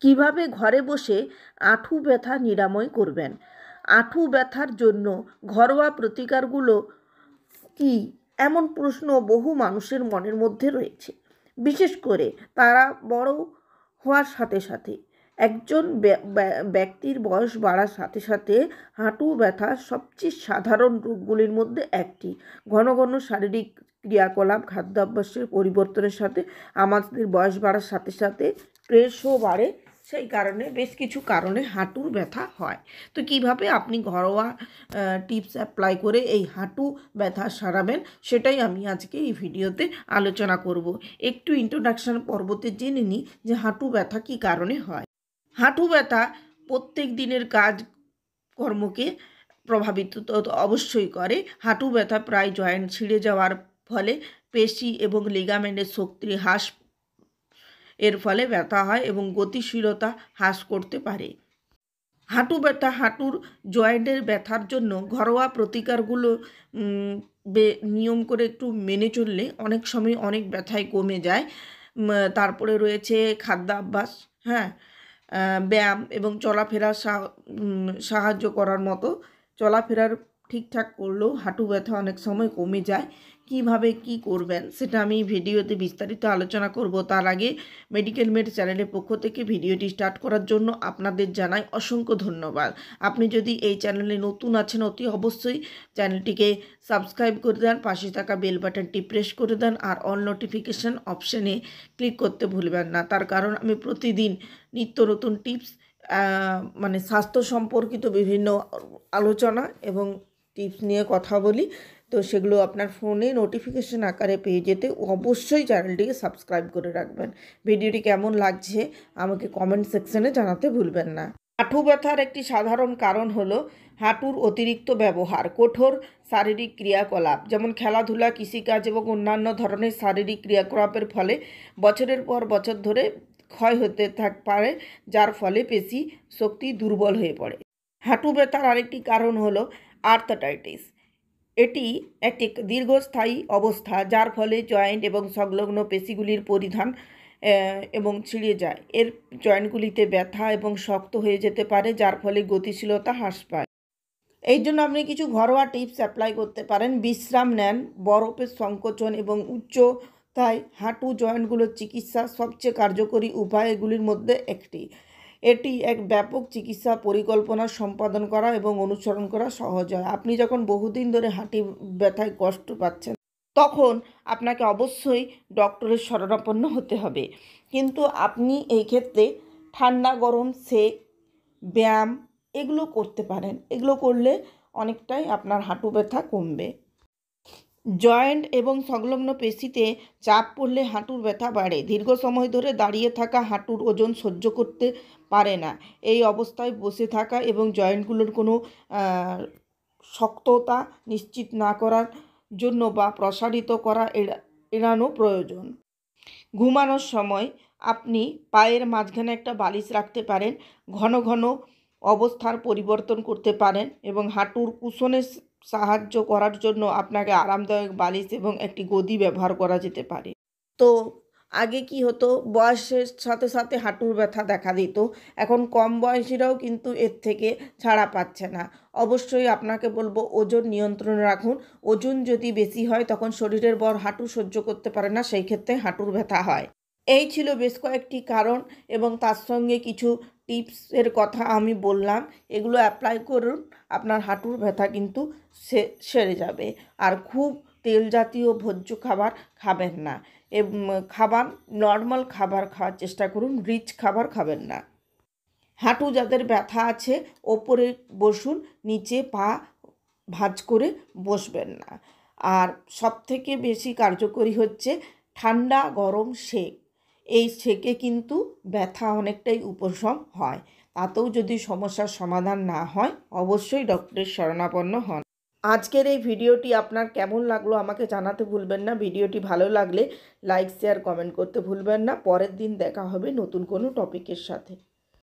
কিভাবে ঘরে বসে হাঁটু ব্যথা নিরাময় করবেন। হাঁটু ব্যথার জন্য ঘরোয়া প্রতিকারগুলো কি, এমন প্রশ্ন বহু মানুষের মনের মধ্যে রয়েছে। বিশেষ করে তারা বড় হওয়ার সাথে সাথে একজন ব্যক্তির বয়স বাড়ার সাথে সাথে হাঁটু ব্যথা সবচেয়ে সাধারণ রোগগুলির মধ্যে একটি। ঘন ঘন শারীরিক ক্রিয়াকলাপ, খাদ্যাভ্যাসের পরিবর্তনের সাথে আমাদের বয়স বাড়ার সাথে সাথে স্ট্রেসও বাড়ে, সেই কারণে বেশ কিছু কারণে হাঁটুর ব্যথা হয়। তো কিভাবে আপনি ঘরোয়া টিপস অ্যাপ্লাই করে এই হাঁটু ব্যথা সারাবেন, সেটাই আমি আজকে এই ভিডিওতে আলোচনা করব। একটু ইন্ট্রোডাকশন পর্বতে জেনে নিই যে হাঁটু ব্যথা কী কারণে হয়। হাঁটু ব্যথা প্রত্যেক দিনের কাজকর্মকে প্রভাবিত তো অবশ্যই করে। হাঁটু ব্যথা প্রায় জয়েন্ট ছিঁড়ে যাওয়ার ফলে পেশি এবং লিগামেন্টের শক্তি হ্রাস এর ফলে ব্যথা হয় এবং গতিশীলতা হ্রাস করতে পারে। হাঁটু ব্যথা, হাঁটুর জয়েন্টের ব্যথার জন্য ঘরোয়া প্রতিকারগুলো নিয়ম করে একটু মেনে চললে অনেক সময় অনেক ব্যথাই কমে যায়। তারপরে রয়েছে খাদ্যাভ্যাস, হ্যাঁ, ব্যায়াম এবং চলাফেরা সাহায্য করার মতো। চলাফেরার ঠিকঠাক করলেও হাঁটু ব্যথা অনেক সময় কমে যায়। কিভাবে কি করবেন সেটা আমি ভিডিওতে বিস্তারিত আলোচনা করব। তার আগে মেডিকেল মেড চ্যানেলের পক্ষ থেকে ভিডিওটি স্টার্ট করার জন্য আপনাদের জানাই অসংখ্য ধন্যবাদ। আপনি যদি এই চ্যানেলে নতুন আছেন, অতি অবশ্যই চ্যানেলটিকে সাবস্ক্রাইব করে দেন, পাশে থাকা বেল বাটনটি প্রেস করে দেন আর অল নোটিফিকেশান অপশানে ক্লিক করতে ভুলবেন না। তার কারণ আমি প্রতিদিন নিত্য নতুন টিপস, মানে স্বাস্থ্য সম্পর্কিত বিভিন্ন আলোচনা এবং টিপস নিয়ে কথা বলি। তো সেগুলো আপনার ফোনে নোটিফিকেশান আকারে পেয়ে যেতে অবশ্যই চ্যানেলটিকে সাবস্ক্রাইব করে রাখবেন। ভিডিওটি কেমন লাগছে আমাকে কমেন্ট সেকশনে জানাতে ভুলবেন না। হাঁটু ব্যথার একটি সাধারণ কারণ হলো হাঁটুর অতিরিক্ত ব্যবহার। কঠোর শারীরিক ক্রিয়াকলাপ যেমন খেলাধুলা, কৃষিকাজ এবং অন্যান্য ধরনের শারীরিক ক্রিয়াকলাপের ফলে বছরের পর বছর ধরে ক্ষয় হতে পারে, যার ফলে পেশি শক্তি দুর্বল হয়ে পড়ে। হাঁটু ব্যথার আরেকটি কারণ হলো আর্থ্রাইটিস। এটি একটি দীর্ঘস্থায়ী অবস্থা, যার ফলে জয়েন্ট এবং সংলগ্ন পেশিগুলির পরিধান এবং ছিঁড়ে যায়। এর জয়েন্টগুলিতে ব্যথা এবং শক্ত হয়ে যেতে পারে, যার ফলে গতিশীলতা হ্রাস পায়। এই জন্য আপনি কিছু ঘরোয়া টিপস অ্যাপ্লাই করতে পারেন। বিশ্রাম নেন, বরফের সংকোচন এবং উচ্চতায় হাঁটু জয়েন্টগুলোর চিকিৎসা সবচেয়ে কার্যকরী উপায়গুলির মধ্যে একটি। এটি এক ব্যাপক চিকিৎসা পরিকল্পনা সম্পাদন করা এবং অনুসরণ করা সহজ হয়। আপনি যখন বহুদিন ধরে হাঁটু ব্যথায় কষ্ট পাচ্ছেন, তখন আপনাকে অবশ্যই ডক্টরের শরণাপন্ন হতে হবে। কিন্তু আপনি এই ক্ষেত্রে ঠান্ডা গরম সেক, ব্যায়াম এগুলো করতে পারেন। এগুলো করলে অনেকটাই আপনার হাঁটু ব্যথা কমবে। জয়েন্ট এবং সংলগ্ন পেশিতে চাপ পড়লে হাঁটুর ব্যথা বাড়ে। দীর্ঘ সময় ধরে দাঁড়িয়ে থাকা হাঁটুর ওজন সহ্য করতে পারে না। এই অবস্থায় বসে থাকা এবং জয়েন্টগুলোর কোনো শক্ততা নিশ্চিত না করার জন্য বা প্রসারিত করা এড়ানো প্রয়োজন। ঘুমানোর সময় আপনি পায়ের মাঝখানে একটা বালিশ রাখতে পারেন। ঘন ঘন অবস্থার পরিবর্তন করতে পারেন এবং হাঁটুর কুশনের সাহায্য করার জন্য আপনাকে আরামদায়ক বালিশ এবং একটি গদি ব্যবহার করা যেতে পারে। তো আগে কি হতো, বয়সের সাথে সাথে হাঁটুর ব্যথা দেখা দিত। এখন কম বয়সীরাও কিন্তু এর থেকে ছাড়া পাচ্ছে না। অবশ্যই আপনাকে বলবো ওজন নিয়ন্ত্রণে রাখুন। ওজন যদি বেশি হয় তখন শরীরের বর হাঁটু সহ্য করতে পারে না, সেই ক্ষেত্রে হাঁটুর ব্যথা হয়। এই ছিল বেশ কয়েকটি কারণ এবং তার সঙ্গে কিছু টিপসের কথা আমি বললাম। এগুলো অ্যাপ্লাই করুন, আপনার হাঁটুর ব্যথা কিন্তু সেরে যাবে। আর খুব তেল জাতীয় ভোজ্য খাবার খাবেন না। খাবার নর্মাল খাবার খাওয়ার চেষ্টা করুন, রিচ খাবার খাবেন না। হাঁটু যাদের ব্যথা আছে ওপরে বসুন, নিচে পা ভাঁজ করে বসবেন না। আর সবথেকে বেশি কার্যকরী হচ্ছে ঠান্ডা গরম সেক। এই সেকে কিন্তু ব্যথা অনেকটাই উপশম হয়। তাতেও যদি সমস্যার সমাধান না হয় অবশ্যই ডক্টরের শরণাপন্ন হন। আজকের এই ভিডিওটি আপনার কেমন লাগলো আমাকে জানাতে ভুলবেন না। ভিডিওটি ভালো লাগলে লাইক, শেয়ার, কমেন্ট করতে ভুলবেন না। পরের দিন দেখা হবে নতুন কোনো টপিকের সাথে।